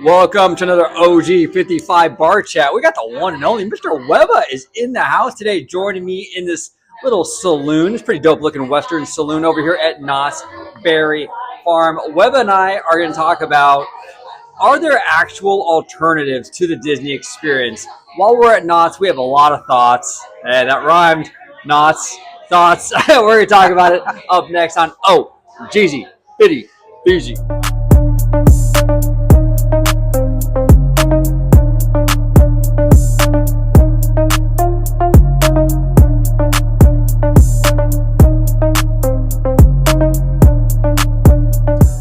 Welcome to another OG55 bar chat. We got the one and only Mr. Webba is in the house today, joining me in this little saloon. It's pretty dope looking Western saloon over here at Knott's Berry Farm. Webba and I are going to talk about, are there actual alternatives to the Disney experience? While we're at Knott's, we have a lot of thoughts. Hey, that rhymed. Knott's thoughts. We're going to talk about it up next on OG55.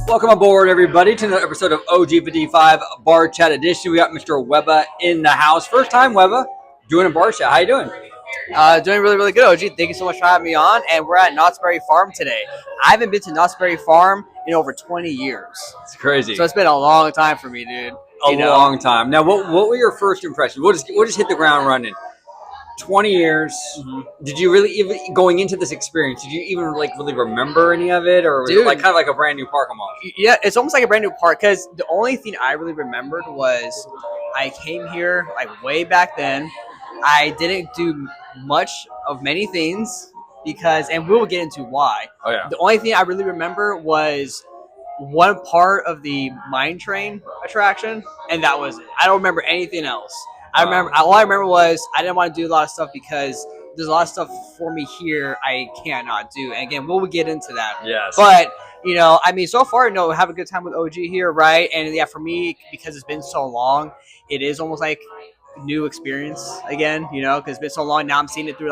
Welcome aboard, everybody, to another episode of OG55 Bar Chat Edition. We got Mr. Webba in the house. First time, Webba, doing a bar chat. How you doing? Doing really good, OG. Thank you so much for having me on. And we're at Knott's Berry Farm today. I haven't been to Knott's Berry Farm in over 20 years. It's crazy. So it's been a long time for me, dude. Long time. Now, what were your first impressions? We'll just hit the ground running. 20 years. Mm-hmm. Did you really, even going into this experience, did you even really remember any of it, or was it kind of like a brand new park almost? Yeah, it's almost like a brand new park, because the only thing I really remembered was I came here way back then. I didn't do much of many things and we'll get into why. Oh yeah. The only thing I really remember was one part of the mine train attraction, and that was it. I don't remember anything else. All I remember was I didn't want to do a lot of stuff because there's a lot of stuff for me here I cannot do. And again, we'll get into that. Yes. But, so far, have a good time with OG here, right? And yeah, for me, because it's been so long, it is almost like new experience again, because it's been so long. Now I'm seeing it through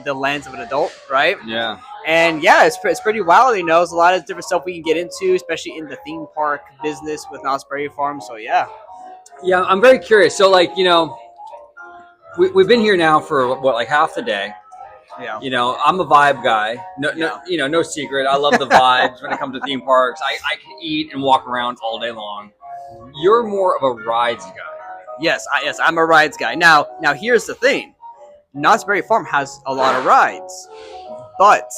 the lens of an adult, right? Yeah. And yeah, it's pretty wild, There's a lot of different stuff we can get into, especially in the theme park business with Knott's Berry Farm. So yeah. Yeah, I'm very curious. So, we've been here now for half the day. Yeah. I'm a vibe guy. No secret. I love the vibes when it comes to theme parks. I can eat and walk around all day long. You're more of a rides guy. Yes, I'm a rides guy. Now here's the thing. Knott's Berry Farm has a lot of rides, but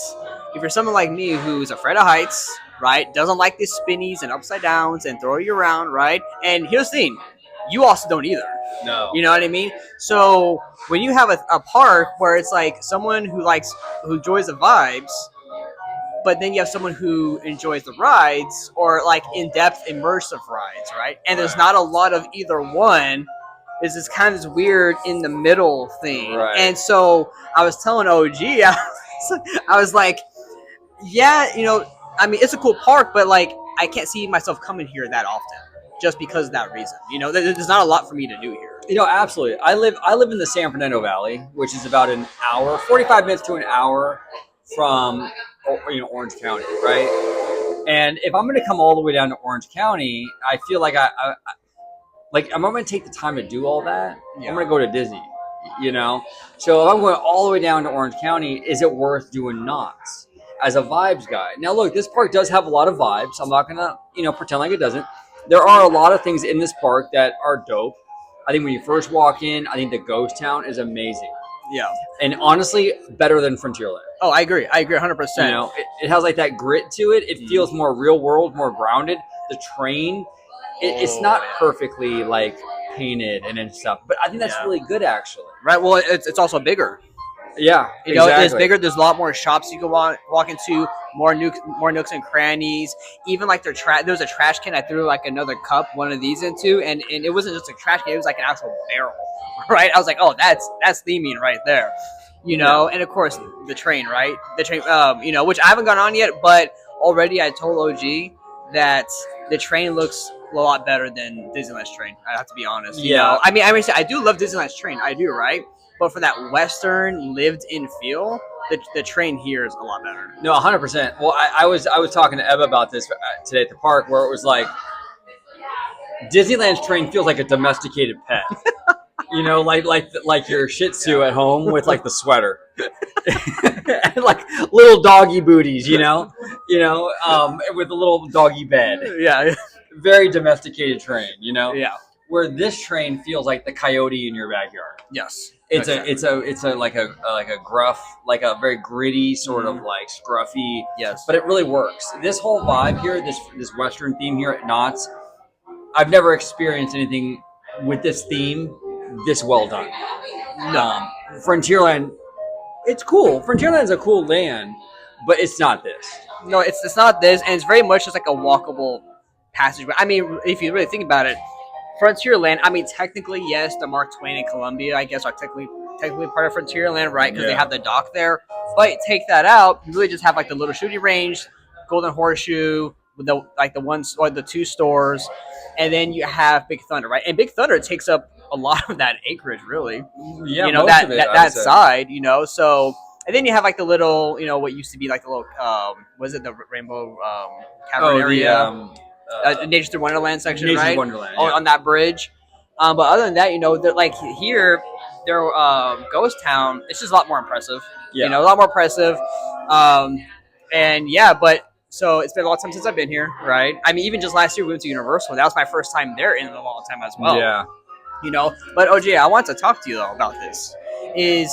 if you're someone like me who's afraid of heights, right, doesn't like the spinnies and upside downs and throw you around, right, and here's the thing. You also don't either. No. You know what I mean? So when you have a park where it's someone who enjoys the vibes, but then you have someone who enjoys the rides or in-depth immersive rides, right? And there's not a lot of either one. It's this kind of this weird in the middle thing. Right. And so I was telling OG, I was like, yeah, it's a cool park, but I can't see myself coming here that often. Just because of that reason, there's not a lot for me to do here. Absolutely. I live in the San Fernando Valley, which is about an hour, 45 minutes to an hour from Orange County, right? And if I'm going to come all the way down to Orange County, I feel like I'm not going to take the time to do all that. Yeah. I'm going to go to Disney, So if I'm going all the way down to Orange County, is it worth doing Knott's as a vibes guy? Now, look, this park does have a lot of vibes. I'm not going to pretend like it doesn't. There are a lot of things in this park that are dope. I think when you first walk in, I think the ghost town is amazing. Yeah. And honestly, better than Frontierland. Oh, I agree 100%. It has that grit to it. It feels more real world, more grounded. The train, it's not perfectly painted and stuff, but I think that's really good actually. Right. Well, it's also bigger. Yeah, exactly. It's bigger. There's a lot more shops you can walk into, more nooks and crannies. Even there was a trash can I threw another cup, one of these into, and it wasn't just a trash can. It was an actual barrel, right? I was like, oh, that's theming right there, Yeah. And of course the train, right? The train, which I haven't gone on yet, but already I told OG that the train looks a lot better than Disneyland's train. I have to be honest. I do love Disneyland's train. I do, right? But for that Western lived-in feel, the train here is a lot better. No, 100%. Well, I was talking to Eva about this today at the park, where it was Disneyland's train feels like a domesticated pet. Like your Shih Tzu at home with the sweater, and little doggy booties, with a little doggy bed. Yeah, very domesticated train. Yeah. Where this train feels like the coyote in your backyard. Yes. It's a gruff, a very gritty sort of scruffy. Yes. But it really works. This whole vibe here, this Western theme here at Knott's, I've never experienced anything with this theme this well done. No, Frontierland, it's cool. Frontierland is a cool land, but it's not this. no, it's not this, and it's very much just like a walkable passageway. I mean, if you really think about it, Frontierland. I mean, technically, yes, the Mark Twain and Columbia, I guess, are technically part of Frontierland, right? Because they have the dock there. But take that out, you really just have like the little shooting range, Golden Horseshoe, with the ones or the two stores, and then you have Big Thunder, right? And Big Thunder takes up a lot of that acreage, really. Yeah, You know, most of it, that side, you know. So, and then you have like the little, you know, what used to be like the little, was it the Rainbow Cavern area? Nature Through Wonderland section, Nature's right? Wonderland, On that bridge. But other than that, you know, like here, their Ghost Town, it's just a lot more impressive. Yeah. You know, a lot more impressive. And yeah, but so it's been a long time since I've been here, right? I mean, even just last year we went to Universal. That was my first time there in a long time as well. Yeah. You know, but OJ, I want to talk to you though about this. And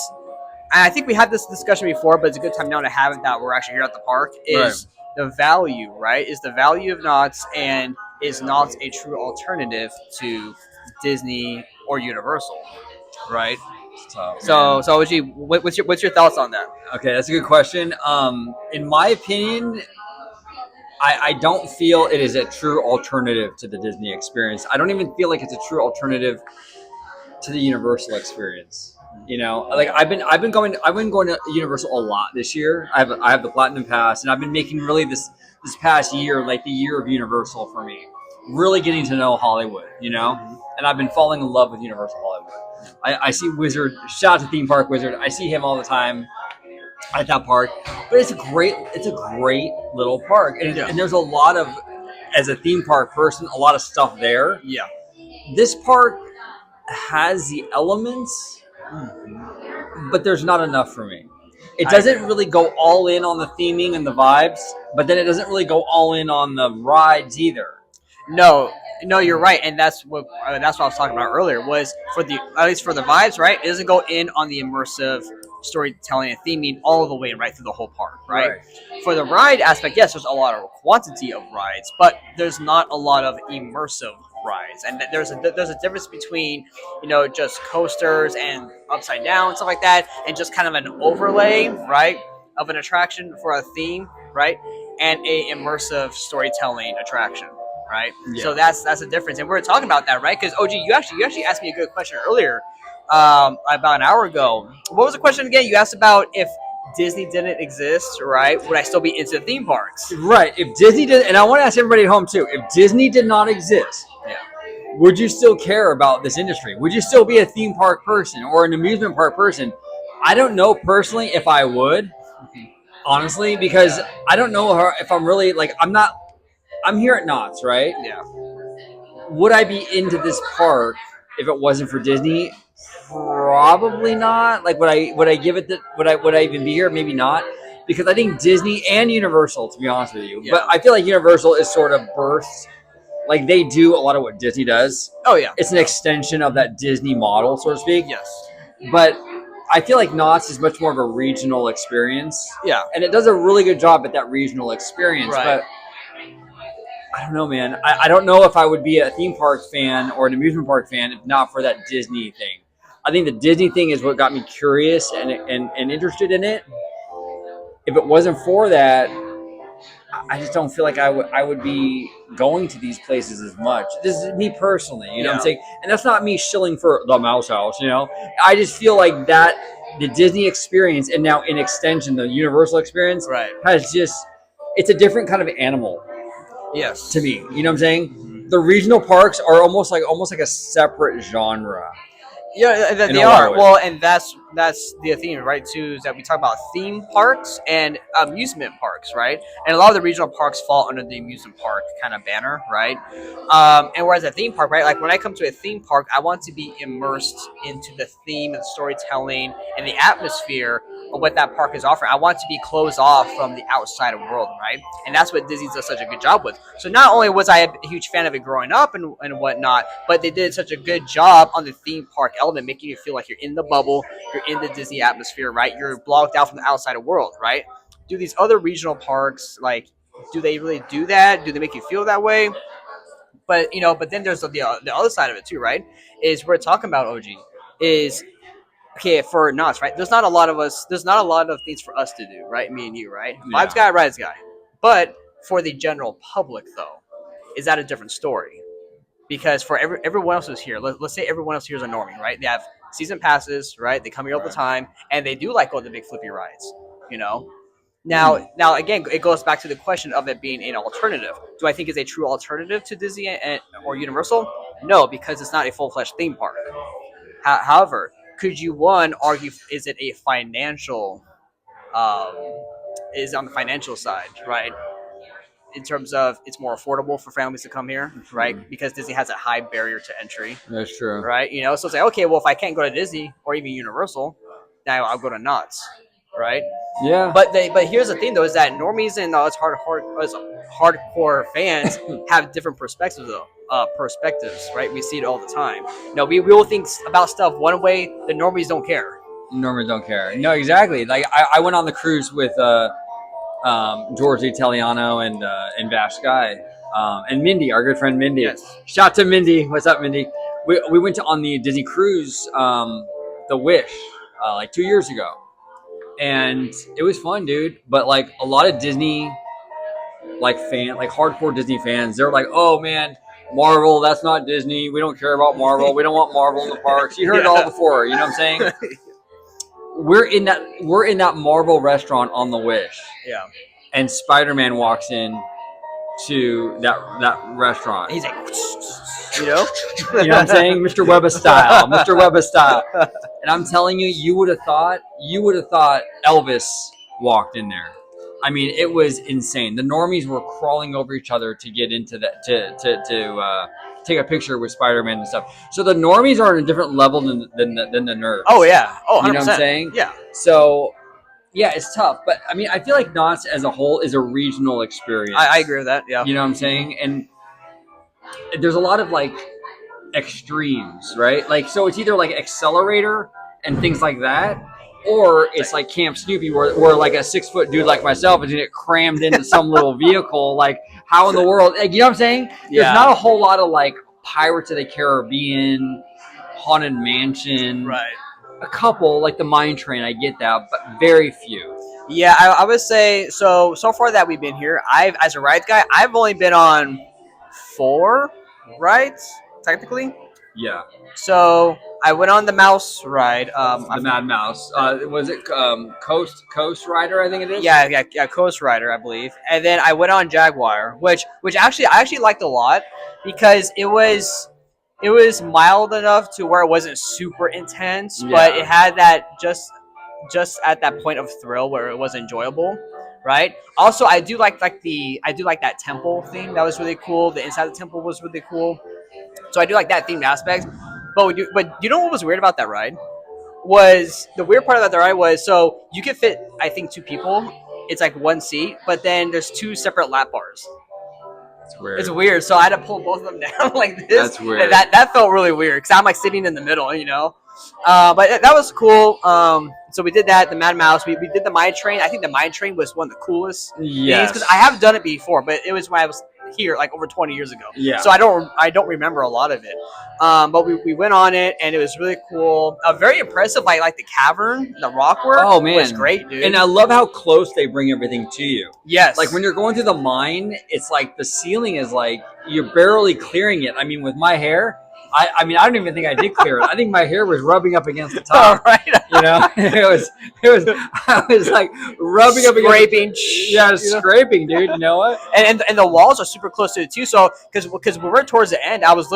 I think we had this discussion before, but it's a good time now to have it that we're actually here at the park. Is the value, right? Is the value of Knott's, and is Knott's a true alternative to Disney or Universal, right? Tough, So OG, what's your thoughts on that? Okay, that's a good question. In my opinion, I don't feel it is a true alternative to the Disney experience. I don't even feel like it's a true alternative to the Universal experience. You know, like I've been going to Universal a lot this year. I have the Platinum Pass, and I've been making really this past year like the year of Universal for me. Really getting to know Hollywood, you know, and I've been falling in love with Universal Hollywood. I see Wizard. Shout out to Theme Park Wizard. I see him all the time at that park, but it's a great little park, and there's a lot of, as a theme park person, a lot of stuff there. Yeah. This park has the elements, but there's not enough for me. It doesn't really go all in on the theming and the vibes, but then it doesn't really go all in on the rides either. No, you're right, and that's what I was talking about earlier. Was for at least for the vibes, right? It doesn't go in on the immersive storytelling and theming all the way right through the whole park, right? For the ride aspect, yes, there's a lot of quantity of rides, but there's not a lot of immersive rides, and there's a difference between, you know, just coasters and upside down stuff like that, and just kind of an overlay, right, of an attraction for a theme, right, and a immersive storytelling attraction. Right, so that's a difference, and we were talking about that, right? Because OG, you actually asked me a good question earlier, about an hour ago. What was the question again? You asked about if Disney didn't exist, right? Would I still be into theme parks? Right. If Disney did, and I want to ask everybody at home too, if Disney did not exist, would you still care about this industry? Would you still be a theme park person or an amusement park person? I don't know personally if I would, honestly, because I don't know if I'm really like I'm here at Knott's, right? Yeah. Would I be into this park if it wasn't for Disney? Probably not. Like, would I give it would I even be here? Maybe not, because I think Disney and Universal, to be honest with you, but I feel like Universal is sort of birthed. Like, they do a lot of what Disney does. Oh yeah, it's an extension of that Disney model, so to speak. Yes, but I feel like Knott's is much more of a regional experience. Yeah, and it does a really good job at that regional experience, right. But I don't know, man. I don't know if I would be a theme park fan or an amusement park fan if not for that Disney thing. I think the Disney thing is what got me curious and interested in it. If it wasn't for that, I just don't feel like I would be going to these places as much. This is me personally, you know what I'm saying? And that's not me shilling for the Mouse House, you know? I just feel like that the Disney experience, and now in extension, the Universal experience, has just, it's a different kind of animal. Yes. To me, you know what I'm saying? Mm-hmm. The regional parks are almost like a separate genre. Yeah, they are. Well, and that's the theme, right? Too, is that we talk about theme parks and amusement parks, right? And a lot of the regional parks fall under the amusement park kind of banner, right? And whereas a theme park, right? Like when I come to a theme park, I want to be immersed into the theme and storytelling and the atmosphere of what that park is offering. I want to be closed off from the outside world, right? And that's what Disney does such a good job with. So not only was I a huge fan of it growing up and whatnot, but they did such a good job on the theme park element, making you feel like you're in the bubble, you're in the Disney atmosphere, right? You're blocked out from the outside world, right? Do these other regional parks, like, do they really do that? Do they make you feel that way? But but then there's the other side of it too, right? Is we're talking about OG is okay for Knott's, right? There's not a lot of us. There's not a lot of things for us to do, right? Me and you, right? Yeah. Vibes guy, rides guy. But for the general public, though, is that a different story? Because for everyone else who's here, let's say everyone else here is a normie, right? They have season passes, right? They come here all the time, and they do like all the big flippy rides, you know. Now again, it goes back to the question of it being an alternative. Do I think it's a true alternative to Disney or Universal? No, because it's not a full-fledged theme park. However, could you one argue is it a financial um, is on the financial side, right? In terms of it's more affordable for families to come here, right? Because Disney has a high barrier to entry, That's true. right? So it's like, okay, well, if I can't go to Disney or even Universal, now I'll go to Knott's, right? Yeah. But here's the thing though, is that normies and us hardcore fans have different perspectives though. Perspectives, right? We see it all the time. We will think about stuff one way. The normies don't care. Normans don't care. No, exactly. Like I went on the cruise with George Italiano and Vash Sky and Mindy, our good friend Mindy. Yes. Shout to Mindy. What's up, Mindy? We went on the Disney cruise, the Wish, like 2 years ago, and it was fun, dude. But like a lot of Disney, like hardcore Disney fans, they're like, "Oh man, Marvel, that's not Disney. We don't care about Marvel. We don't want Marvel in the parks." You heard it all before. You know what I'm saying? We're in that Marvel restaurant on the Wish. Yeah. And Spider-Man walks in to that restaurant. He's like, you know what I'm saying? Mr. Webba style. Mr. Webba style. And I'm telling you, you would have thought Elvis walked in there. I mean, it was insane. The normies were crawling over each other to get into that to take a picture with Spider-Man and stuff. So the normies are on a different level than the nerds. Oh yeah. Oh, 100%. You know what I'm saying? Yeah. So yeah, it's tough. But I mean, I feel like Knott's as a whole is a regional experience. I agree with that. Yeah. You know what I'm saying? And there's a lot of like extremes, right? Like, so it's either like Accelerator and things like that, or it's like Camp Snoopy, where like a 6 foot dude like myself is gonna get crammed into some little vehicle. Like, how in the world? Like, you know what I'm saying? Yeah. There's not a whole lot of like Pirates of the Caribbean, Haunted Mansion. Right. A couple, like the Mine Train, I get that, but very few. Yeah, I would say so far that we've been here, as a rides guy, I've only been on 4 rides, technically. Yeah. So I went on the Mouse ride. The Mad Mouse. Was it Coast Rider? I think it is. Yeah, Coast Rider, I believe. And then I went on Jaguar, which I actually liked a lot because it was mild enough to where it wasn't super intense, but it had that just at that point of thrill where it was enjoyable, right? Also, I do like that temple thing. That was really cool. The inside of the temple was really cool. So I do like that themed aspect. But you know what was weird about that ride? Was the weird part about the ride was, so you could fit, I think, 2 people. It's like 1 seat, but then there's 2 separate lap bars. It's weird. It's weird. So I had to pull both of them down like this. That's weird. And that felt really weird because I'm like sitting in the middle, But that was cool. So we did that. The Mad Mouse. We did the Mine Train. I think the Mine Train was one of the coolest things because I have done it before, but it was when I was here like over 20 years ago. Yeah. So I don't remember a lot of it. But we went on it and it was really cool. Very impressive. Like the cavern, the rock work. Oh man, was great, dude. And I love how close they bring everything to you. Yes. Like when you're going through the mine, it's like the ceiling is like you're barely clearing it. I mean, with my hair, I mean, I don't even think I did clear it. I think my hair was rubbing up against the top. Right. It was. I was like rubbing up scraping. Scraping, dude. You know what? And the walls are super close to it too. So because when we're towards the end, I was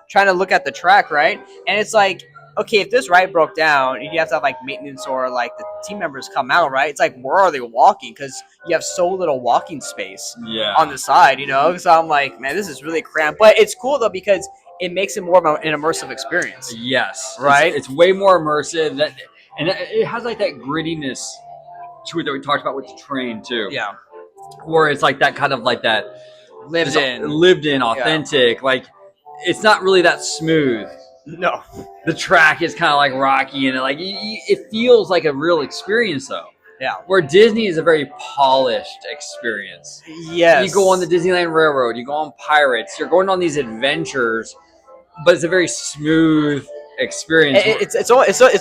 trying to look at the track, right? And it's like, okay, if this ride broke down, you have to have like maintenance or like the team members come out, right? It's like, where are they walking? Because you have so little walking space on the side, So I'm like, man, this is really cramped. But it's cool though because it makes it more of an immersive experience. Yes. Right? It's way more immersive. And it has like that grittiness to it that we talked about with the train too. Yeah. Where it's like that kind of like that lived in, authentic. Yeah. Like it's not really that smooth. No. The track is kind of like rocky and it feels like a real experience though. Yeah. Where Disney is a very polished experience. Yes. You go on the Disneyland Railroad, you go on Pirates, you're going on these adventures, but it's a very smooth experience. It's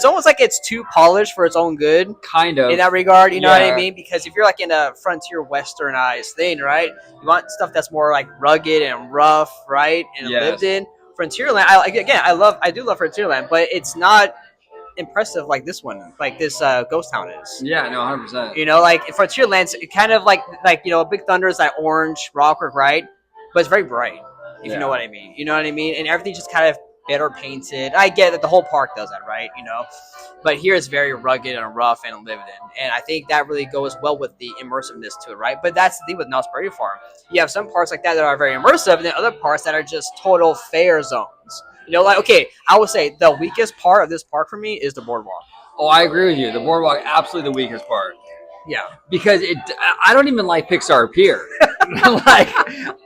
almost like it's too polished for its own good. Kind of. In that regard, you know what I Yeah. mean? Because if you're like in a frontier westernized thing, right? You want stuff that's more like rugged and rough, right? And Yes. lived in. Frontierland, I do love Frontierland, but it's not impressive like this one, like this Ghost Town is. Yeah, no, 100%. You know, like Frontierland's kind of like you know, Big Thunder is that orange rockwork, right? But it's very bright, if you know what I mean. You know what I mean? And everything's just kind of better painted. I get that the whole park does that, right? You know, but here it's very rugged and rough and lived in, and I think that really goes well with the immersiveness to it, right? But that's the thing with Knott's Berry Farm. You have some parts like that are very immersive, and then other parts that are just total fair zones. You know, like, okay, I would say the weakest part of this park for me is the boardwalk. Oh, I agree with you. The boardwalk, absolutely the weakest part. Yeah. Because I don't even like Pixar Pier. Like,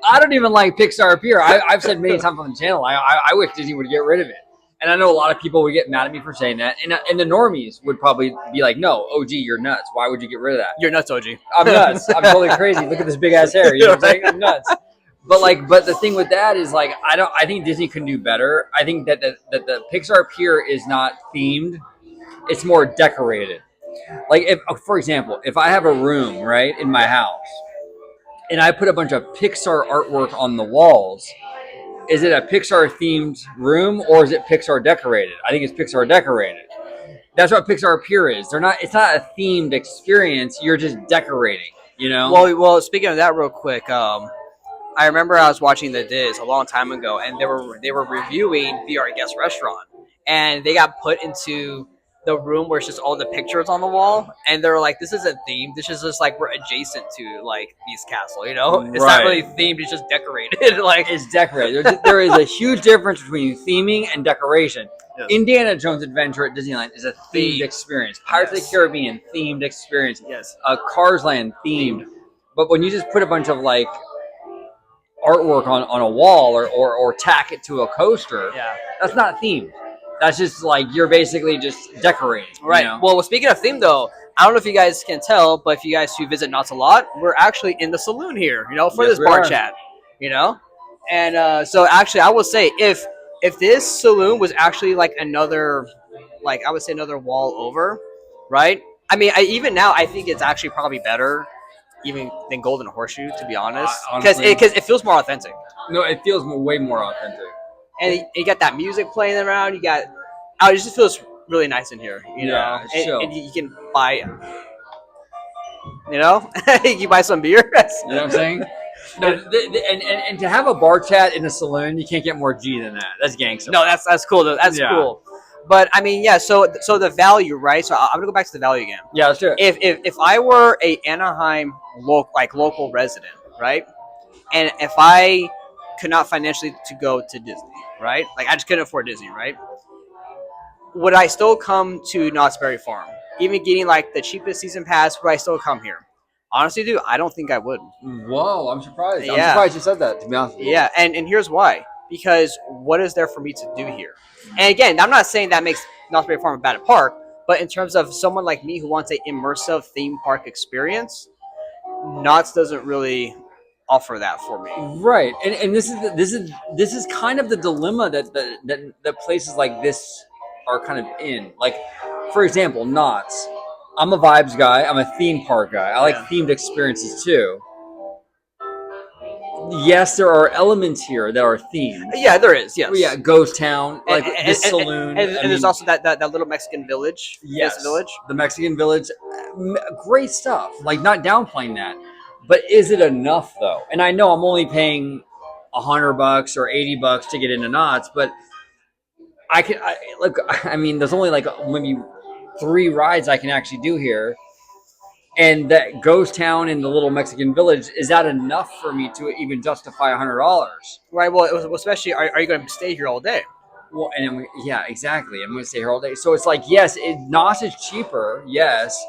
I don't even like Pixar Pier. I've said many times on the channel, I wish Disney would get rid of it. And I know a lot of people would get mad at me for saying that. And the normies would probably be like, no, OG, you're nuts. Why would you get rid of that? You're nuts, OG. I'm nuts. I'm totally crazy. Look at this big ass hair. You know what I'm saying? I'm nuts. But the thing with that is, like, I think Disney can do better. I think that the Pixar Pier is not themed. It's more decorated. Like, if, for example, if I have a room, right, in my house, and I put a bunch of Pixar artwork on the walls, is it a Pixar themed room or is it Pixar decorated? I think it's Pixar decorated. That's what Pixar Pier is. It's not a themed experience. You're just decorating, you know? Well, speaking of that real quick, I remember I was watching the Diz a long time ago, and they were reviewing Be Our Guest Restaurant, and they got put into the room where it's just all the pictures on the wall, and they were like, "This isn't themed. This is just like we're adjacent to like Beast Castle, you know? It's not really themed. It's just decorated. Like it's decorated. There is a huge difference between theming and decoration. Yes. Indiana Jones Adventure at Disneyland is a themed experience. Pirates of the Caribbean themed experience. Yes. Cars Land themed. But when you just put a bunch of like artwork on a wall or tack it to a coaster, that's not themed. That's just like you're basically just decorating. Right. You know? Well, speaking of theme, though, I don't know if you guys can tell, but if you guys who visit Knott's a lot, we're actually in the saloon here, you know, for this bar chat, you know? And so actually, I will say if this saloon was actually like another, like I would say another wall over, right? I mean, even now, I think it's actually probably better even than Golden Horseshoe, to be honest, because it feels more authentic. No, it feels way more authentic. And you got that music playing around. You got, it just feels really nice in here, you know. And you can buy, you know, you can buy some beer. You know what I'm saying? No, and to have a bar chat in a saloon, you can't get more G than that. That's gangster. No, that's cool. That's cool. But I mean, yeah. So the value, right? So I'm gonna go back to the value again. Yeah, let's do it. If I were a Anaheim local resident, right, and if I could not financially to go to Disney, right, like I just couldn't afford Disney, right, would I still come to Knott's Berry Farm? Even getting like the cheapest season pass, would I still come here? Honestly, dude, I don't think I would. Whoa, I'm surprised. Yeah. I'm surprised you said that, to be honest with you. Yeah, and here's why. Because what is there for me to do here? And again, I'm not saying that makes Knott's Berry Farm a bad park, but in terms of someone like me who wants an immersive theme park experience, Knott's doesn't really offer that for me. Right, and this is kind of the dilemma that places like this are kind of in. Like, for example, Knott's. I'm a vibes guy. I'm a theme park guy. I like themed experiences too. Yes, there are elements here that are themed. Yeah, there is. Yes. Well, yeah, Ghost Town, like this saloon, and there's also that little Mexican village. Yes, village. The Mexican village, great stuff. Like, not downplaying that, but is it enough though? And I know I'm only paying $100 or $80 to get into Knott's, but I mean, there's only like maybe 3 rides I can actually do here. And that Ghost Town and the little Mexican village, is that enough for me to even justify $100? Right. Well, especially, are you going to stay here all day? Well, and yeah, exactly. I'm going to stay here all day. So it's like, yes, Knott's is cheaper, yes,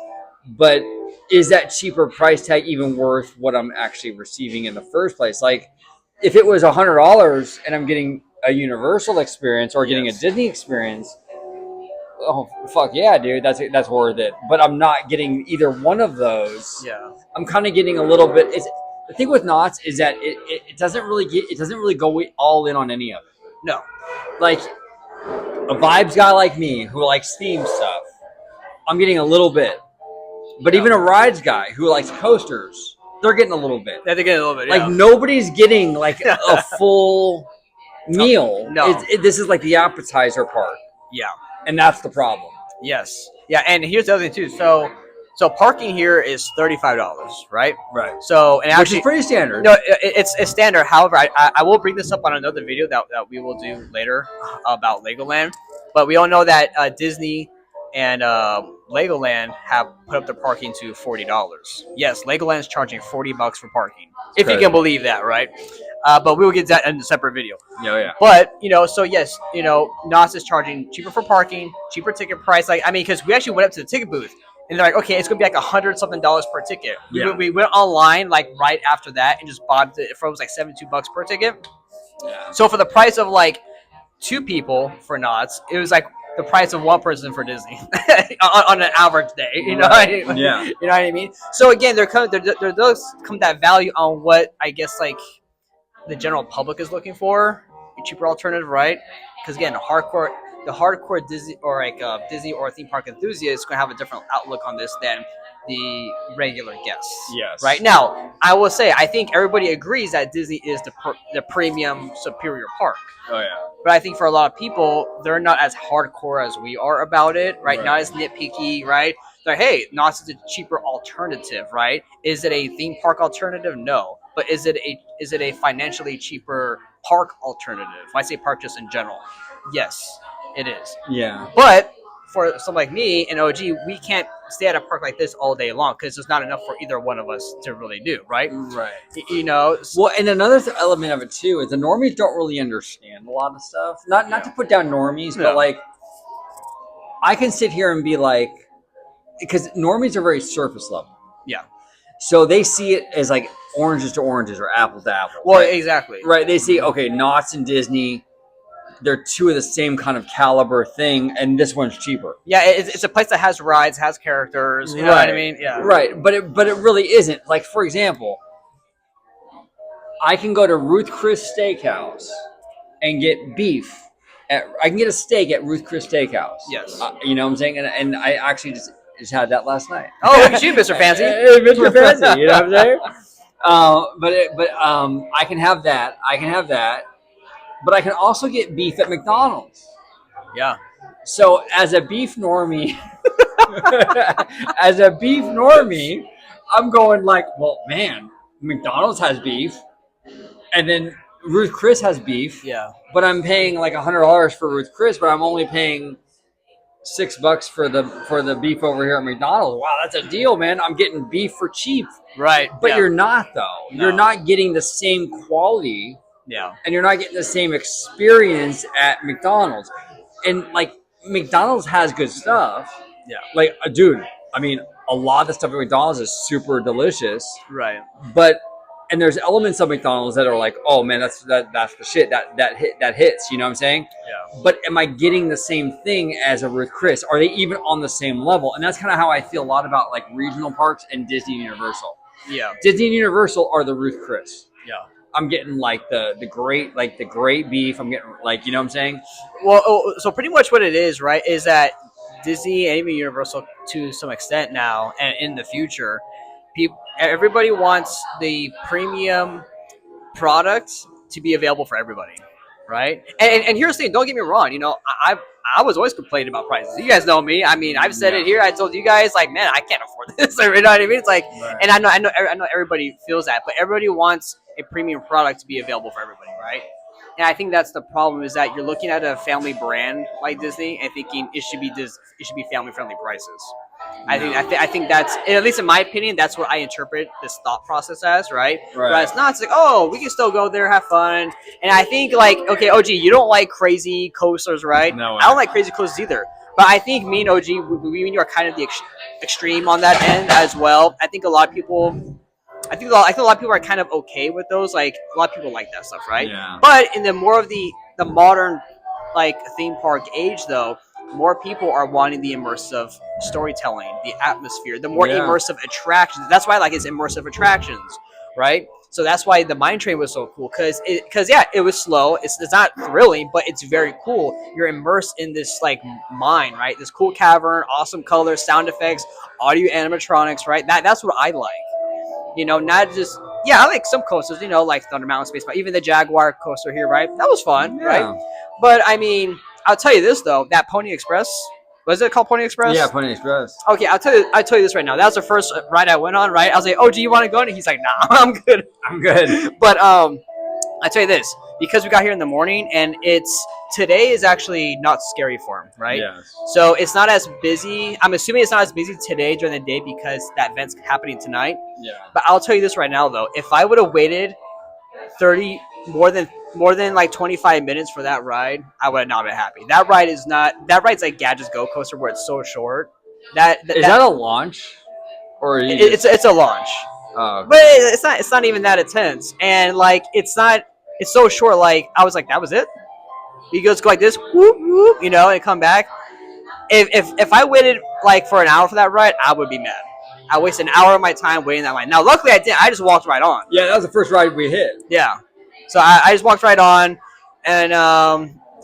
but is that cheaper price tag even worth what I'm actually receiving in the first place? Like, if it was $100 and I'm getting a Universal experience or getting a Disney experience, oh fuck yeah, dude, that's worth it. But I'm not getting either one of those. Yeah. I'm kind of getting a little bit. The thing with Knott's is that it doesn't really go all in on any of it. No. Like a vibes guy like me who likes theme stuff, I'm getting a little bit. But even a rides guy who likes coasters, they're getting a little bit. Yeah, they're getting a little bit. Like yeah. nobody's getting like a full meal. No. This is like the appetizer part. Yeah. And that's the problem. Yes. Yeah, and here's the other thing too. So parking here is $35, right? Right. So and actually, which is pretty standard. No, it's standard. However, I will bring this up on another video that we will do later about Legoland. But we all know that Disney and Legoland have put up their parking to $40. Yes, Legoland's charging $40 for parking, if you can believe that, right? But we will get that in a separate video. Yeah. But so yes, Knott's is charging cheaper for parking, cheaper ticket price. Like because we actually went up to the ticket booth. And they're like, okay, it's gonna be like $100-something per ticket. We went online like right after that and just bought it for it was like $72 per ticket. Yeah. So for the price of like 2 people for Knott's, it was like the price of 1 person for Disney on an average day. You know what I mean? Yeah. You know what I mean? So again, there does come that value on what I guess like the general public is looking for, a cheaper alternative, right? Because again, the hardcore Disney or like Disney or theme park enthusiast is going to have a different outlook on this than the regular guests. Yes. Right now, I will say I think everybody agrees that Disney is the premium superior park. Oh yeah. But I think for a lot of people, they're not as hardcore as we are about it, right? Not as nitpicky, right? They're like, hey, Knott's is a cheaper alternative, right? Is it a theme park alternative? No. But is it a financially cheaper park alternative? When I say park just in general, yes, it is. Yeah. But for someone like me and OG, we can't stay at a park like this all day long because there's not enough for either one of us to really do, right? Right. Well, and another element of it too is the normies don't really understand a lot of stuff. Not to put down normies, but like I can sit here and be like, because normies are very surface level. Yeah. So they see it as like oranges to oranges or apples to apples. Well, right? Exactly. Right. They see, okay, Knott's and Disney, they're 2 of the same kind of caliber thing, and this one's cheaper. Yeah, it's a place that has rides, has characters. You know what I mean? Yeah. Right. But it really isn't. Like, for example, I can go to Ruth Chris Steakhouse and get beef. I can get a steak at Ruth Chris Steakhouse. Yes. You know what I'm saying? And I actually just had that last night. Oh, look at you, Mr. Fancy. Mr. Fancy, you know what I'm saying? But I can have that. But I can also get beef at McDonald's. Yeah. So as a beef normie, I'm going like, well, man, McDonald's has beef, and then Ruth Chris has beef. Yeah. But I'm paying like $100 for Ruth Chris, but I'm only paying $6 for the beef over here at McDonald's. Wow, that's a deal, man. I'm getting beef for cheap. Right. But you're not though. No. You're not getting the same quality. Yeah. And you're not getting the same experience at McDonald's. And like McDonald's has good stuff. Yeah. Like dude, I mean, a lot of the stuff at McDonald's is super delicious. Right. And there's elements of McDonald's that are like, oh man, that's the shit that hits, you know what I'm saying? Yeah. But am I getting the same thing as a Ruth Chris? Are they even on the same level? And that's kind of how I feel a lot about like regional parks and Disney and Universal. Yeah. Disney and Universal are the Ruth Chris. Yeah. I'm getting like the great beef. I'm getting like, you know what I'm saying? Well, so pretty much what it is, right, is that Disney and even Universal to some extent now and in the future, everybody wants the premium product to be available for everybody, right? And here's the thing, don't get me wrong, I was always complaining about prices. You guys know me. I mean, I've said it here. I told you guys, like, man, I can't afford this. You know what I mean? It's like, and I know everybody feels that, but everybody wants a premium product to be available for everybody, right? And I think that's the problem, is that you're looking at a family brand like Disney and thinking it should be family friendly prices. I think that's, at least in my opinion, that's what I interpret this thought process as, right? But it's not. It's like, oh, we can still go there, have fun. And I think, like, okay, OG, you don't like crazy coasters, right? No way. I don't like crazy coasters either. But I think me and OG, we and you are kind of the extreme on that end as well. I think a lot of people are kind of okay with those. Like, a lot of people like that stuff, right? Yeah. But in the more of the modern, like, theme park age, though, more people are wanting the immersive storytelling, the atmosphere, the more Yeah. immersive attractions. That's why I like it's immersive attractions, right? So that's why the mine train was so cool because yeah, it was slow. It's not thrilling, but it's very cool. You're immersed in this like mine, right? This cool cavern, awesome colors, sound effects, audio animatronics, right? That's what I like. You know, not just I like some coasters, you know, like Thunder Mountain Space, but even the Jaguar coaster here, right? That was fun, right? But I mean, I'll tell you this though, that Pony Express, was it called Pony Express? Yeah, Pony Express. Okay, I'll tell you this right now. That was the first ride I went on, right? I was like, "Oh, do you want to go?" And he's like, "Nah, I'm good." I'm good. But I tell you this, because we got here in the morning, and today is actually not scary for him, right? Yes. So it's not as busy. I'm assuming it's not as busy today during the day because that event's happening tonight. Yeah. But I'll tell you this right now, though, if I would have waited more than like 25 minutes for that ride, I would have not been happy. That ride's like Gadget's Go Coaster where it's so short. Is that a launch? Or it's a launch. Oh, okay. But it's not even that intense. And like it's so short, like I was like, that was it? You just go like this, whoop, whoop, you know, and come back. If I waited like for an hour for that ride, I would be mad. I wasted an hour of my time waiting that line. Now, luckily, I didn't. I just walked right on. Yeah, that was the first ride we hit. Yeah. So I just walked right on. And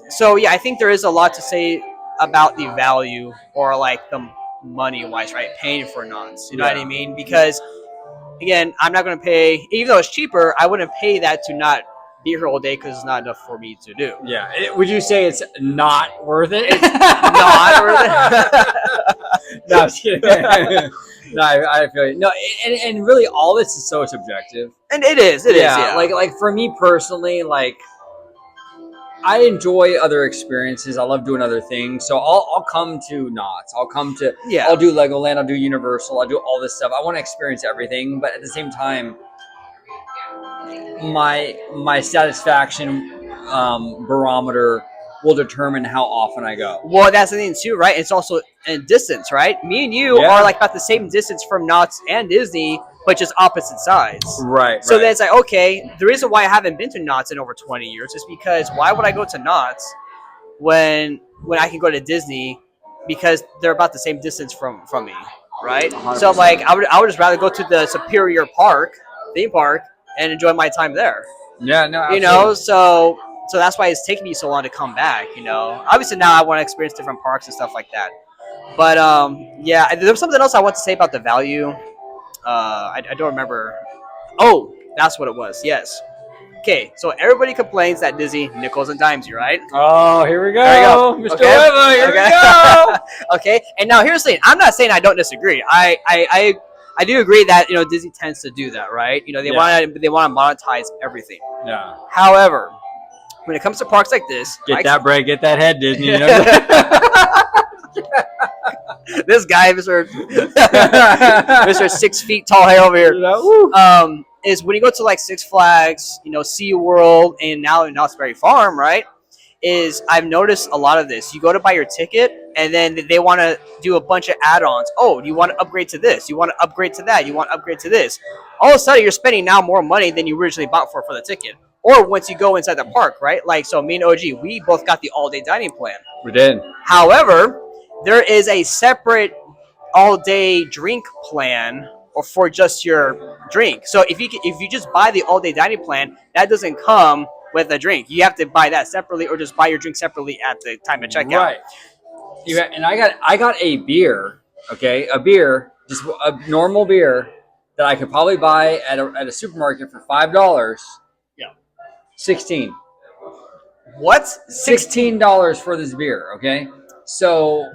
so, yeah, I think there is a lot to say about the value or like the money-wise, right? Paying for Knotts. You know what I mean? Because, again, I'm not going to pay, even though it's cheaper, I wouldn't pay that to not be here all day because it's not enough for me to do. Yeah. Would you say it's not worth it? It's not worth it. No, I'm just kidding. No, I feel you. No, and really, all this is so subjective. And it is. Yeah. Like for me personally, like I enjoy other experiences. I love doing other things. So I'll come to Knott's. I'll come to I'll do Legoland. I'll do Universal. I'll do all this stuff. I want to experience everything, but at the same time, my satisfaction barometer will determine how often I go. Well, that's the thing too, right? It's also in distance, right? Me and you are like about the same distance from Knott's and Disney, but just opposite sides. Right. So then it's like, okay, the reason why I haven't been to Knott's in over 20 years is because why would I go to Knott's when I can go to Disney because they're about the same distance from me, right? 100%. So like I would just rather go to the Superior theme park and enjoy my time there. Yeah, no, absolutely. You know, so that's why it's taking me so long to come back, you know. Obviously now I want to experience different parks and stuff like that. But yeah, there's something else I want to say about the value. I don't remember. Oh, that's what it was. Yes. Okay, so everybody complains that Disney nickels and dimes you, right? Oh, here we go. There you go. Mr. Webba, here we go. Okay, and now here's the thing. I'm not saying I don't disagree. I do agree that, you know, Disney tends to do that, right? You know, they want to monetize everything. Yeah. However, when it comes to parks like this, get that bread, get that head, Disney. You know? This guy, Mr. 6 feet tall hair over here, is when you go to like Six Flags, you know, SeaWorld, and now in Knott's Berry Farm, right? Is I've noticed a lot of this. You go to buy your ticket, and then they want to do a bunch of add-ons. Oh, you want to upgrade to this? You want to upgrade to that? You want to upgrade to this? All of a sudden, you're spending now more money than you originally bought for the ticket. Or once you go inside the park, right? Like, so me and OG, we both got the all-day dining plan. We did. However, there is a separate all-day drink plan or for just your drink. So if you just buy the all-day dining plan, that doesn't come with a drink. You have to buy that separately or just buy your drink separately at the time of checkout. Right. And I got a beer, okay? A beer, just a normal beer that I could probably buy at a supermarket for $5. 16. What? $16 for this beer, okay? So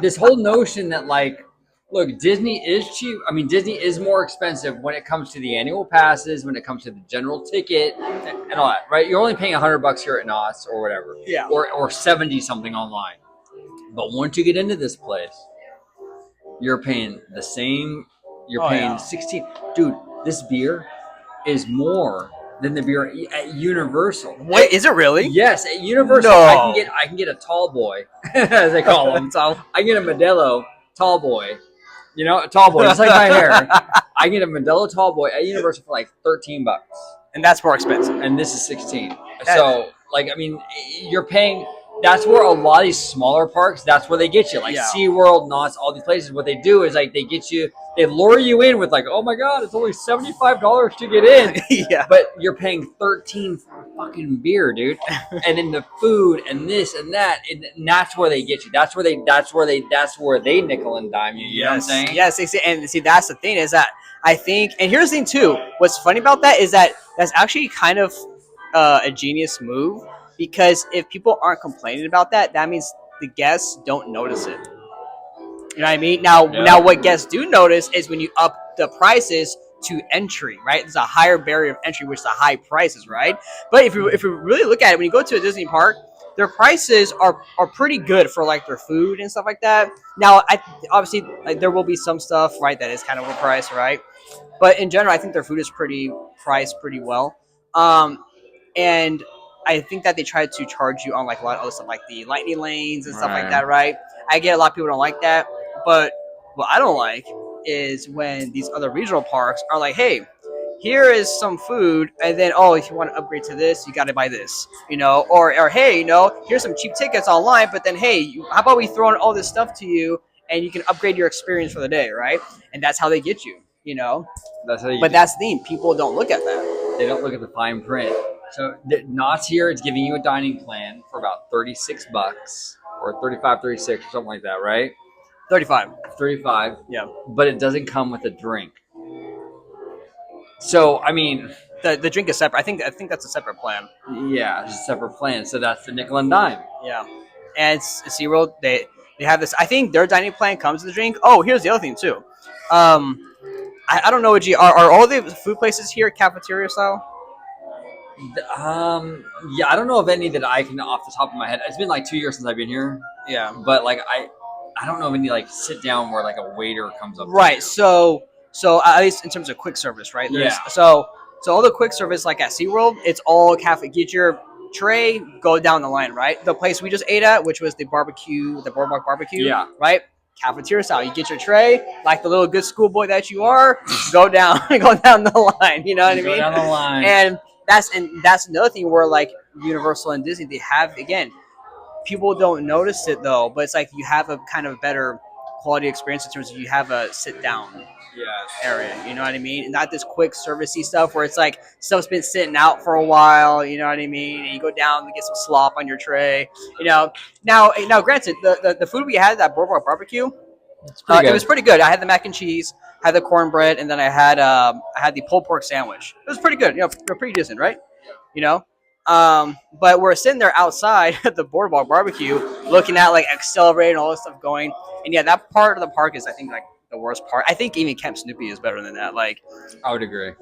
this whole notion that like, look, Disney is cheap. I mean, Disney is more expensive when it comes to the annual passes, when it comes to the general ticket and all that, right? You're only paying $100 here at Knott's or whatever. Yeah. Or 70 something online. But once you get into this place, you're paying the same. You're paying 16. Dude, this beer is more than the beer at Universal. Wait, is it really? Yes, at Universal, No. I can get a tall boy, as they call them. So I can get a Modelo tall boy. You know, a tall boy, just like my hair. I can get a Modelo tall boy at Universal for like $13, and that's more expensive. And this is 16. So, like, I mean, you're paying that's where a lot of these smaller parks, that's where they get you. Like Yeah. SeaWorld, Knott's, all these places, what they do is like they get you, they lure you in with like, oh my God, it's only $75 to get in. Yeah. But you're paying 13 for a fucking beer, dude. And then the food and this and that, and that's where they get you. That's where they nickel and dime you. You know what I'm saying? Yes, and see that's the thing is that I think, and here's the thing too. What's funny about that is that that's actually kind of a genius move, because if people aren't complaining about that, that means the guests don't notice it. You know what I mean? Now what guests do notice is when you up the prices to entry, right? There's a higher barrier of entry, which is the high prices, right? But if you really look at it, when you go to a Disney park, their prices are pretty good for like their food and stuff like that. Now, obviously like there will be some stuff, right, that is kind of overpriced, right? But in general, I think their food is pretty priced pretty well. And I think that they try to charge you on like a lot of other stuff, like the lightning lanes and stuff like Right. that, right? I get a lot of people don't like that, but what I don't like is when these other regional parks are like, hey, here is some food, and then if you want to upgrade to this, you got to buy this, or hey, here's some cheap tickets online, but then hey, how about we throw in all this stuff to you, and you can upgrade your experience for the day, right? And that's how they get you, That's how you But that's the thing, people don't look at that. They don't look at the fine print. So Knott's here is giving you a dining plan for about $36 or 35, 36 or something like that, right? 35. 35. Yeah. But it doesn't come with a drink. So I mean, The drink is separate. I think that's a separate plan. yeah, it's a separate plan. So that's the nickel and dime. Yeah, and SeaWorld, they have this. I think their dining plan comes with the drink. Oh, here's the other thing too. I don't know, are all the food places here cafeteria style? Yeah, I don't know of any that I can off the top of my head. It's been like 2 years since I've been here. Yeah, But like I don't know of any like sit down where like a waiter comes up. right. So at least in terms of quick service, right? Yeah. So all the quick service like at SeaWorld, it's all cafe. Get your tray, go down the line, right? The place we just ate at, which was the Boardwalk Barbecue. Yeah. Right. Cafeteria style. You get your tray, like the little good schoolboy that you are, go down the line. You know what I mean? Go down the line. And that's another thing where like Universal and Disney, they have, again, people don't notice it though, but it's like you have a kind of better quality experience in terms of you have a sit down area, you know what I mean? And not this quick servicey stuff where it's like stuff's been sitting out for a while, you know what I mean? And you go down and get some slop on your tray, Now granted, the food we had at that Boardwalk Barbecue, it was pretty good. I had the mac and cheese, had the cornbread, and then I had the pulled pork sandwich. It was pretty good, pretty decent, right? But we're sitting there outside at the Boardwalk Barbecue, looking at like Accelerate and all this stuff going, and yeah, that part of the park is, I think, like the worst part. I think even Camp Snoopy is better than that. Like, I would agree.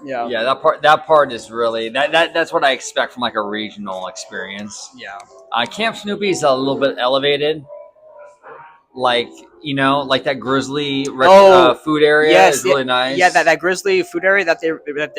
Yeah, that part is really that's what I expect from like a regional experience. Yeah, Camp Snoopy is a little bit elevated, like that Grizzly food area is really nice. Yeah, that Grizzly food area that they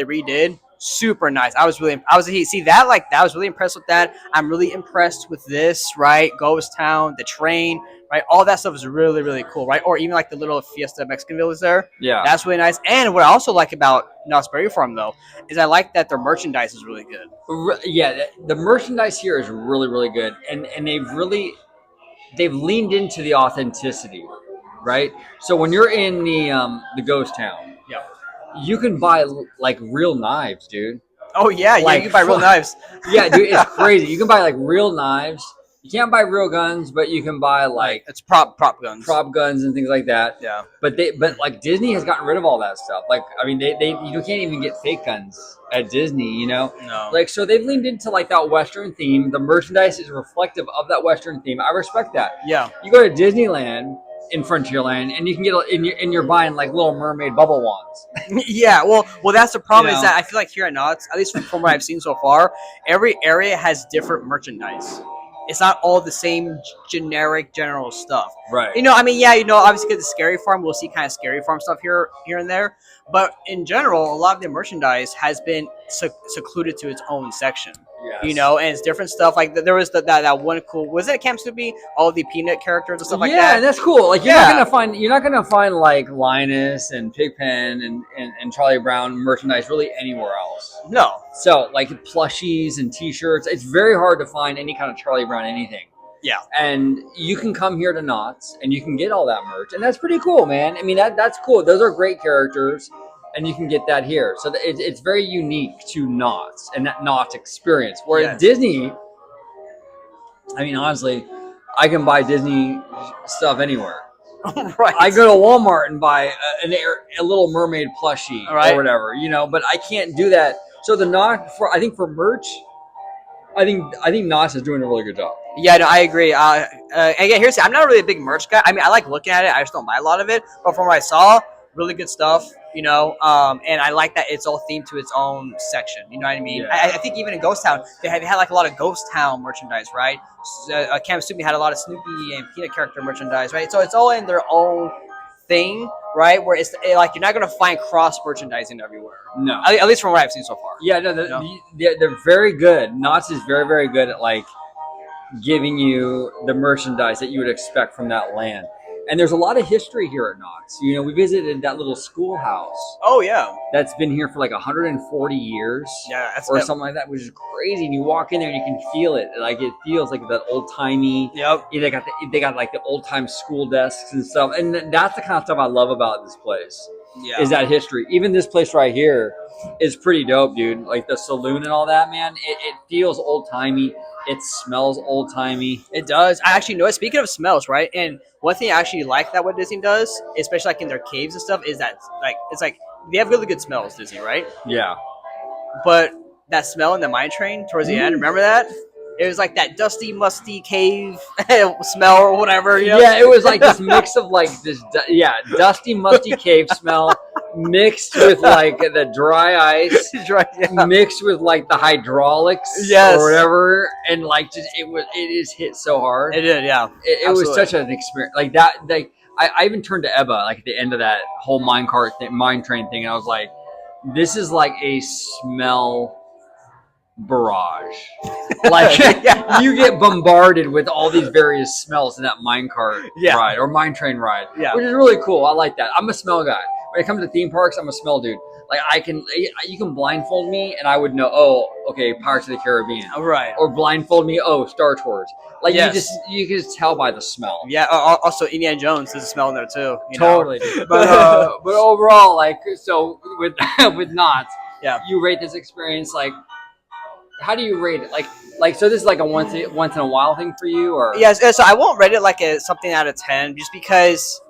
redid, super nice. I was really impressed with that. I'm really impressed with this, right? Ghost Town, the train, right? All that stuff is really, really cool, right? Or even like the little Fiesta Mexican village there. Yeah, that's really nice. And what I also like about Knott's Berry Farm though is I like that their merchandise is really good. Yeah, the merchandise here is really, really good, and they've leaned into the authenticity, right? So when you're in the Ghost Town, yeah, you can buy like real knives, dude. Oh yeah, like, you can buy real knives. Yeah, dude, it's crazy. You can buy like real knives. You can't buy real guns, but you can buy like it's prop guns, and things like that. Yeah, but like Disney has gotten rid of all that stuff. Like, I mean, you can't even get fake guns at Disney. No. Like, so they've leaned into like that Western theme. The merchandise is reflective of that Western theme. I respect that. Yeah, you go to Disneyland in Frontierland, and you can get and you're buying like Little Mermaid bubble wands. Yeah, well, that's the problem is that I feel like here at Knott's, at least from what I've seen so far, every area has different merchandise. It's not all the same generic general stuff. Right. I mean, yeah, obviously get the Scary Farm, we'll see kind of Scary Farm stuff here and there. But in general, a lot of the merchandise has been secluded to its own section. Yes. You know, and it's different stuff. Like there was that one cool. Was it a Camp Soupy? All the Peanut characters and stuff like that. Yeah, and that's cool. Like you're not gonna find like Linus and Pigpen and Charlie Brown merchandise really anywhere else. No. So like plushies and T-shirts, it's very hard to find any kind of Charlie Brown anything. Yeah. And you can come here to Knott's and you can get all that merch, and that's pretty cool, man. I mean that's cool. Those are great characters. And you can get that here. So it's very unique to Knott's and that Knott's experience. Where at Disney, I mean, honestly, I can buy Disney stuff anywhere. Right. I go to Walmart and buy a Little Mermaid plushie or whatever, you know, but I can't do that. So I think for merch, I think Knott's is doing a really good job. Yeah, no, I agree. Again, I'm not really a big merch guy. I mean, I like looking at it. I just don't buy a lot of it. But from what I saw, really good stuff, you know, and I like that it's all themed to its own section. You know what I mean? Yeah. I think even in Ghost Town, they had like a lot of Ghost Town merchandise, right? Camp Soupy had a lot of Snoopy and Peanut character merchandise, right? So it's all in their own thing, right? Where it's like you're not going to find cross merchandising everywhere. No. At least from what I've seen so far. Yeah, no, they're very good. Knott's is very, very good at like giving you the merchandise that you would expect from that land. And there's a lot of history here at Knott's. You know, we visited that little schoolhouse. Oh, yeah. That's been here for like 140 years. Yeah. Or something like that, which is crazy. And you walk in there and you can feel it. Like it feels like that old-timey. Yep. They got like the old-time school desks and stuff. And that's the kind of stuff I love about this place. Yeah. Is that history. Even this place right here is pretty dope, dude. Like the saloon and all that, man. It feels old-timey. It smells old-timey. It does. I actually know it. Speaking of smells, right? And one thing I actually like that what Disney does, especially like in their caves and stuff, is that like it's like they have really good smells, Disney, right? Yeah. But that smell in the mine train towards the end, remember that? It was like that dusty, musty cave smell or whatever. You know? Yeah, it was like this mix of like this, dusty, musty cave smell mixed with like the dry ice, mixed with like the hydraulics or whatever, and like just it is hit so hard. It did, yeah. It was such an experience like that. Like I even turned to Webba like at the end of that whole mine train thing, and I was like, this is like a smell barrage. Like you get bombarded with all these various smells in that minecart ride or mine train ride, which is really cool. I like that. I'm a smell guy. When it comes to theme parks, I'm a smell dude. Like you can blindfold me and I would know, oh, okay, Pirates of the Caribbean. Right. Or blindfold me, oh, Star Tours. Like you can just tell by the smell. Yeah, also Indiana Jones, there's a smell in there too. Totally. But overall, like, so with Knott's, you rate this experience like, how do you rate it? Like so this is like a once in a while thing for you, or? Yes, so I won't rate it like a something out of 10 just because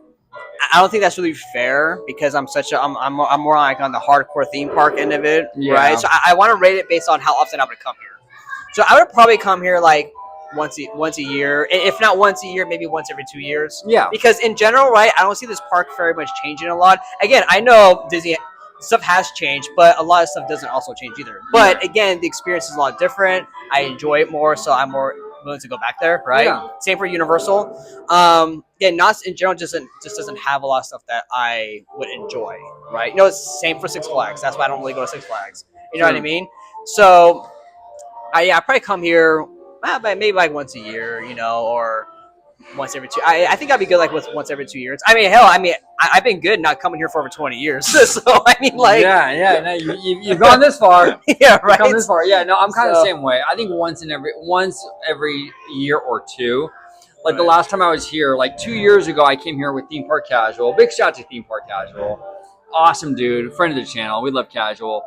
I don't think that's really fair because I'm more like on the hardcore theme park end of it, right? So I want to rate it based on how often I would come here. So I would probably come here like once a year, if not once a year, maybe once every 2 years. Yeah. Because in general, right, I don't see this park very much changing a lot. Again, I know Disney stuff has changed, but a lot of stuff doesn't also change either. But again, the experience is a lot different. I enjoy it more, so I'm more willing to go back there, right? Yeah. Same for Universal. Knott's in general just doesn't have a lot of stuff that I would enjoy, right? You know, it's same for Six Flags. That's why I don't really go to Six Flags. You know what I mean? So, I probably come here maybe like once a year, you know, or once every 2. I think I'd be good like with once every 2 years. I mean, hell, I've been good not coming here for over 20 years. So I mean, like, no, you've gone this far. Yeah, right. You've come this far. Yeah, no, I'm kind of the same way. I think once every year or two. Like the last time I was here, like 2 years ago, I came here with Theme Park Casual. Big shout out to Theme Park Casual. Awesome dude, friend of the channel. We love Casual.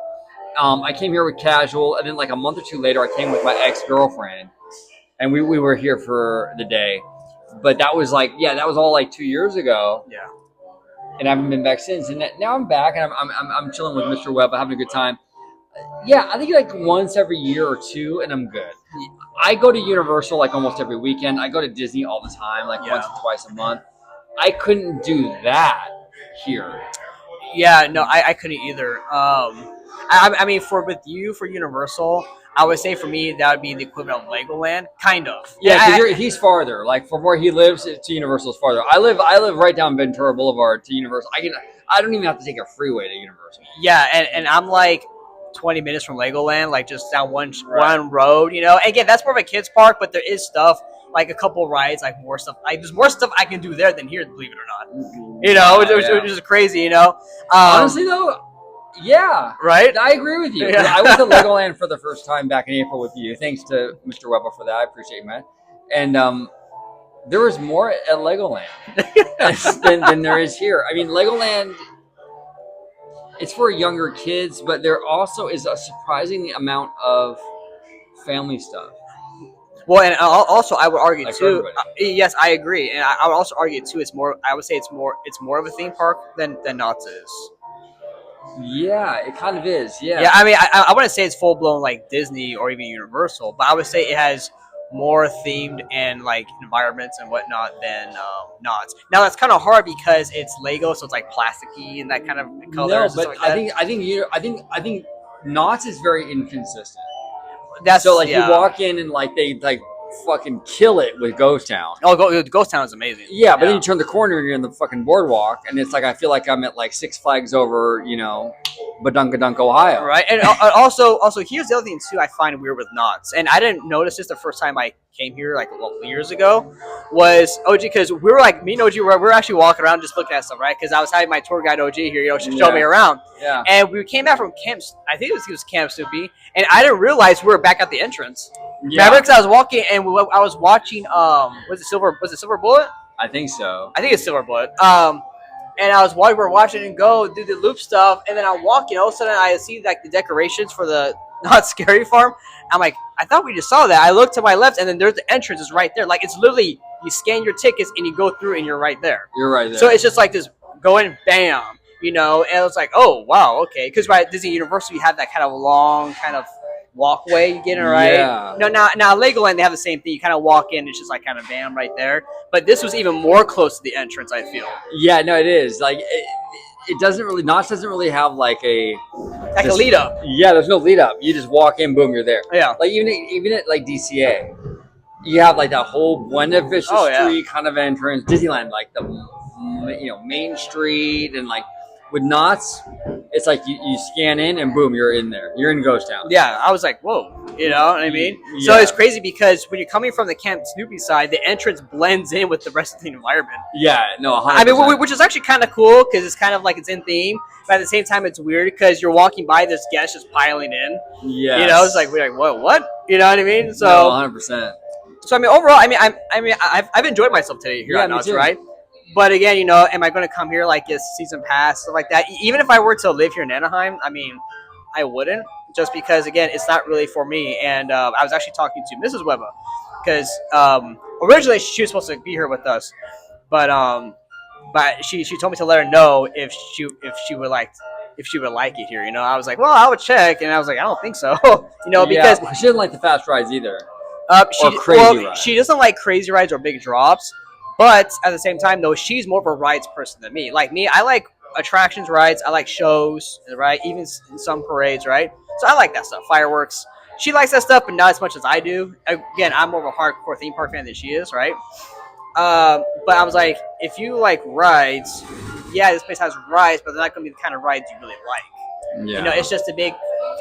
I came here with Casual, and then like a month or two later, I came with my ex-girlfriend, and we were here for the day. But that was like, that was all like 2 years ago. Yeah. And I haven't been back since. And now I'm back, and I'm chilling with Mr. Webba, having a good time. Yeah, I think like once every year or two, and I'm good. I go to Universal like almost every weekend. I go to Disney all the time, like once or twice a month. I couldn't do that here. Yeah, no, I couldn't either. I mean, for Universal, I would say for me that would be the equivalent of Legoland, kind of. Yeah, because he's farther. Like from where he lives to Universal is farther. I live right down Ventura Boulevard to Universal. I don't even have to take a freeway to Universal. Yeah, and I'm like, 20 minutes from Legoland, like just down one road, you know. And again, that's more of a kids park, but there is stuff like a couple rides, like more stuff. Like there's more stuff I can do there than here, believe it or not. You know, which is crazy, you know. Honestly, though, yeah, right? I agree with you. Yeah. I went to Legoland for the first time back in April with you. Thanks to Mr. Webba for that. I appreciate you, man. And there was more at Legoland than there is here. I mean, Legoland, it's for younger kids, but there also is a surprising amount of family stuff. Well, and also I would argue Like too. Yes, I agree, and I would also argue too. It's more. I would say it's more of a theme park than Knott's is. Yeah, it kind of is. Yeah. Yeah, I mean, I wouldn't say it's full blown like Disney or even Universal, but I would say it has more themed and like environments and whatnot than Knott's. Now that's kind of hard because it's Lego, so it's like plasticky and that kind of colors. No, but and stuff like I think Knott's is very inconsistent. that's So like yeah. you walk in and like they like fucking kill it with Ghost Town. Oh, Ghost Town is amazing. Yeah, but then you turn the corner and you're in the fucking boardwalk, and it's like I feel like I'm at like Six Flags over, you know, Badunkadunk, Ohio. Right, and also here's the other thing too I find weird with Knott's, and I didn't notice this the first time I came here like years ago, was OG, because we were like, me and OG we were actually walking around just looking at stuff, right? Because I was having my tour guide OG here, you know, show me around. Yeah. And we came back from Camp, I think it was Camp Snoopy, and I didn't realize we were back at the entrance. Yeah. Remember, because I was walking and I was watching was it Silver Bullet? I think so. I think it's Silver Bullet. And I was we were watching him go do the loop stuff, and then I'm walking. All of a sudden, I see like the decorations for the Not Scary Farm. I'm like, I thought we just saw that. I look to my left, and then there's the entrance is right there. Like it's literally you scan your tickets and you go through, and you're right there. You're right there. So it's just like this going bam, you know. And it's like, oh wow, okay. Because by Disney Universal, you have that kind of long kind of walkway you get in, right? Yeah. No, now Legoland, they have the same thing. You kind of walk in, it's just like kind of bam right there. But this was even more close to the entrance, I feel. Yeah, no, it is. Like it doesn't really, Knott's doesn't really have like a lead up. Yeah, there's no lead up. You just walk in, boom, you're there. Yeah. Like even at like DCA, you have like that whole Buena Vista Street kind of entrance. Disneyland, like the Main Street, and like with Knott's, it's like you scan in and boom, you're in there. You're in Ghost Town. Yeah, I was like, whoa, you know what I mean? Yeah. So it's crazy because when you're coming from the Camp Snoopy side, the entrance blends in with the rest of the environment. Yeah, no, 100%. I mean, which is actually kind of cool because it's kind of like it's in theme, but at the same time, it's weird because you're walking by, there's guests just piling in. Yeah, you know, it's like we're like, what? You know what I mean? So, no, 100%. So I mean, overall, I've enjoyed myself today here at Knott's, right? But again, you know, am I going to come here like a season pass, stuff like that? Even if I were to live here in Anaheim, I mean, I wouldn't, just because again, it's not really for me. And I was actually talking to Mrs. Webba because originally she was supposed to be here with us, but she told me to let her know if she would like it here. You know, I was like, well, I would check, and I was like, I don't think so. You know, because she doesn't like the fast rides either. She doesn't like crazy rides or big drops. But at the same time, though, she's more of a rides person than me. Like me, I like attractions, rides. I like shows, right? Even some parades, right? So I like that stuff. Fireworks. She likes that stuff, but not as much as I do. Again, I'm more of a hardcore theme park fan than she is, right? But I was like, if you like rides, yeah, this place has rides, but they're not going to be the kind of rides you really like. Yeah. You know, it's just a big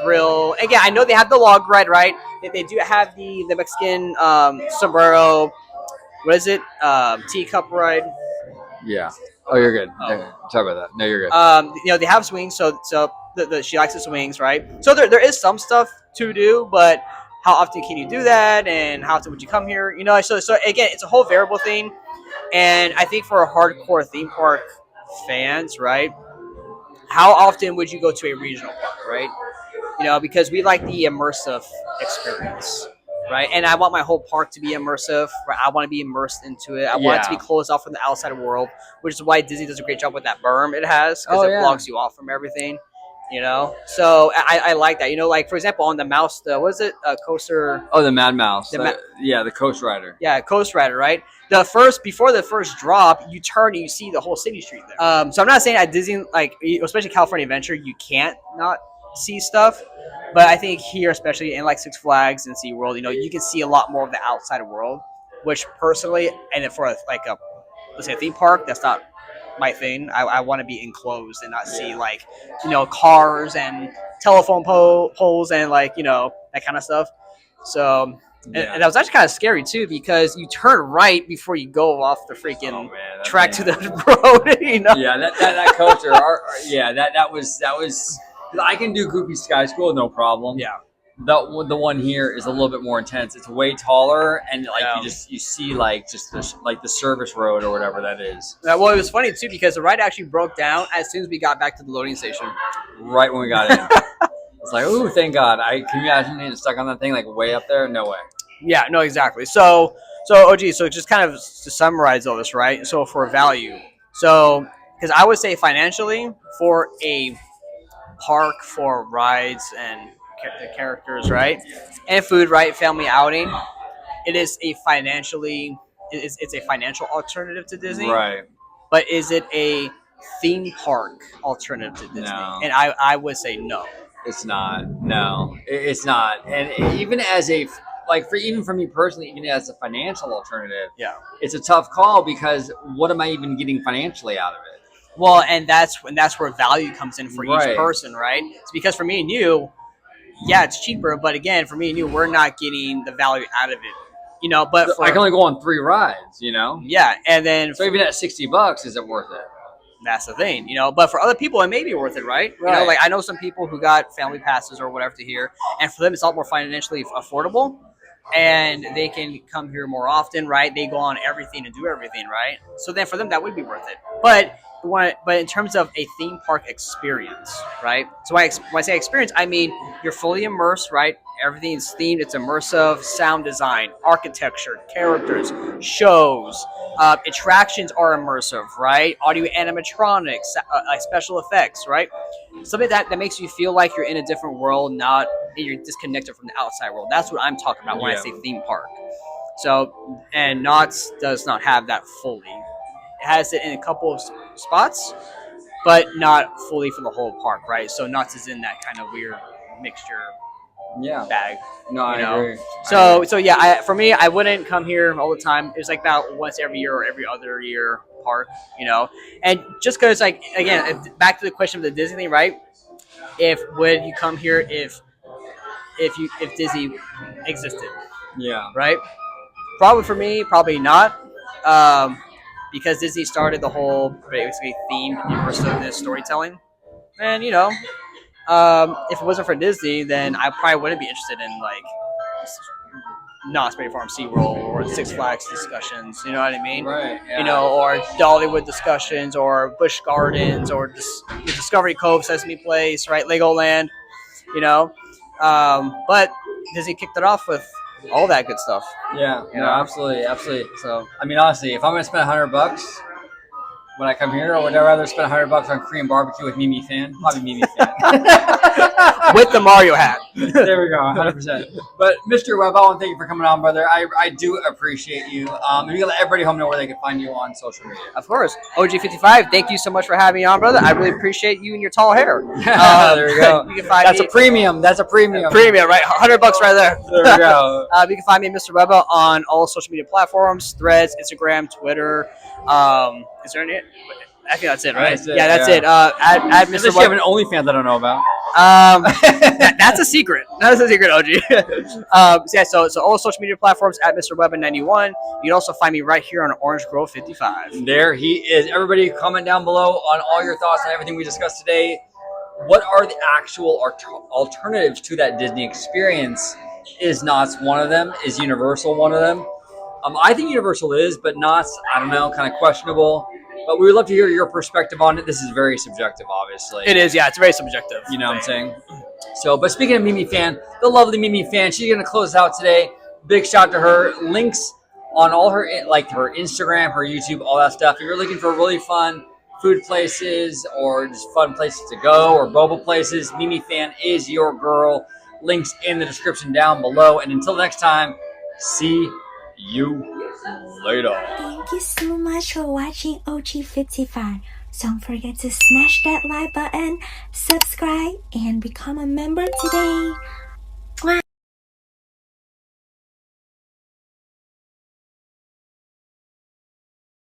thrill. Again, I know they have the log ride, right? They do have the Mexican sombrero. What is it? Teacup ride. Yeah. Oh, you're good. Sorry about that. No, you're good. You know, they have swings, so she likes the swings, right? So there is some stuff to do, but how often can you do that, and how often would you come here? You know, so again, it's a whole variable thing, and I think for hardcore theme park fans, right? How often would you go to a regional park, right? You know, because we like the immersive experience. Right, and I want my whole park to be immersive. Right? I want to be immersed into it. I want it to be closed off from the outside world, which is why Disney does a great job with that berm it has, because it blocks you off from everything. You know, so I like that. You know, like for example, on the mouse, what is it? Coaster. Oh, the Mad Mouse. The Coast Rider. Yeah, Coast Rider. Right. Before the first drop, you turn and you see the whole city street there. So I'm not saying at Disney, like especially California Adventure, you can't not see stuff. But I think here, especially in like Six Flags and SeaWorld, you know, you can see a lot more of the outside world, which personally, and for let's say a theme park, that's not my thing. I want to be enclosed and not see like, cars and telephone poles and like, that kind of stuff. So, and that was actually kind of scary too, because you turn right before you go off the freaking track to the road. Yeah, that coaster. That was. I can do Goofy Sky School, no problem. Yeah. The one here is a little bit more intense. It's way taller, and like you see like just the service road or whatever that is. Well, it was funny too because the ride actually broke down as soon as we got back to the loading station. Right when we got in, it's like, ooh, thank God! Can you imagine being stuck on that thing like way up there? No way. Yeah, no, exactly. So OG, so just kind of to summarize all this, right? So for value, so because I would say financially for a park for rides and the characters, right, and food, right, family outing, it is a financially, it's a financial alternative to Disney, right? But is it a theme park alternative to Disney? No. And I would say no. It's not. No, it's not. And even as a even for me personally, even as a financial alternative, yeah, it's a tough call because what am I even getting financially out of it? Well, and that's where value comes in for each person, right? It's because for me and you, yeah, it's cheaper, but again, for me and you, we're not getting the value out of it, But I can only go on 3 rides, Yeah, and then so even at $60, is it worth it? That's the thing, But for other people, it may be worth it, right? Like I know some people who got family passes or whatever to here, and for them, it's a lot more financially affordable, and they can come here more often, right? They go on everything and do everything, right? So then for them, that would be worth it. But in terms of a theme park experience, right? So when I say experience, I mean you're fully immersed, right? Everything's themed. It's immersive. Sound design, architecture, characters, shows, attractions are immersive, right? Audio animatronics, special effects, right? Something that makes you feel like you're in a different world, not you're disconnected from the outside world. That's what I'm talking about when I say theme park. So, and Knott's does not have that fully. It has it in a couple of spots, but not fully for the whole park, right? So Knott's is in that kind of weird mixture bag. No, I agree. So yeah, for me, I wouldn't come here all the time. It's like about once every year or every other year park, And just because, like, again, back to the question of the Disney thing, right? Would you come here if Disney existed? Yeah. Right? Probably for me, probably not. Because Disney started the whole basically themed immersiveness storytelling. And, if it wasn't for Disney, then I probably wouldn't be interested in, like, Knott's Berry Farm, SeaWorld, or Six Flags discussions, you know what I mean? Right. Yeah. Or Dollywood discussions, or Busch Gardens, or the Discovery Cove, Sesame Place, right? Legoland, But Disney kicked it off with all that good stuff. Yeah, absolutely. So, I mean, honestly, if I'm going to spend $100 when I come here, or would I rather spend $100 on Korean barbecue with Mimi Fan? Probably Mimi Fan. With the Mario hat. There we go, 100%. But Mr. Webb, I want to thank you for coming on, brother. I do appreciate you. If you can let everybody home know where they can find you on social media. Of course. OG55, thank you so much for having me on, brother. I really appreciate you and your tall hair. There we go. You can find That's a premium, Premium, right? $100 right there. There we go. You can find me, Mr. Webba, on all social media platforms, Threads, Instagram, Twitter. Is there any? I think that's it, right? That's it. At Mr. Unless you have an OnlyFans I don't know about. That's a secret. That's a secret, OG. So all social media platforms at Mr. Webba91. You can also find me right here on Orange Grove 55. There he is. Everybody comment down below on all your thoughts on everything we discussed today. What are the actual alternatives to that Disney experience? Is Knott's one of them? Is Universal one of them? I think Universal is, but Knott's, I don't know, kind of questionable. But we would love to hear your perspective on it. This is very subjective, obviously. It is, yeah. It's very subjective. You know what I'm saying? So, but speaking of Mimi Fan, the lovely Mimi Fan, she's going to close out today. Big shout to her. Links on all her, like her Instagram, her YouTube, all that stuff. If you're looking for really fun food places or just fun places to go or boba places, Mimi Fan is your girl. Links in the description down below. And until next time, see you later. Thank you so much for watching OG55. Don't forget to smash that like button, subscribe, and become a member today. Mwah.